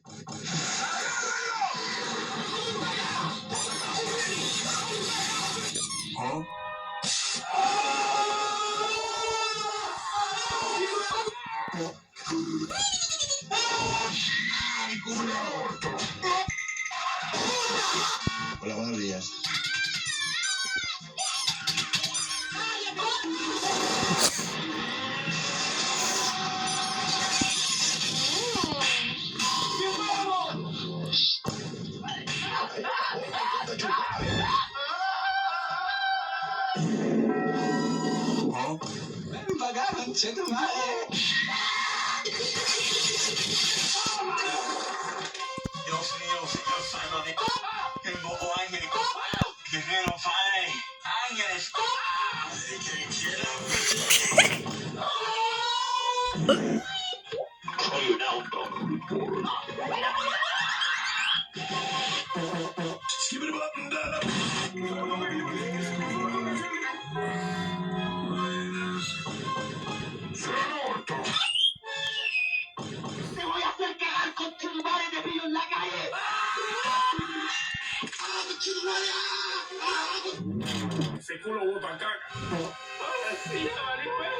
¿Ah? Hola, buenos días. ¿Ah? Ven para acá, conche tu madre. Dios mío, señor, sálvame. Invoco ángeles. Guerrero, padre. Ángeles. Give it up and down. Te voy a hacer cagar con tu madre, te pillo en la calle. Ese culo bota caca. Sí, ya, vale,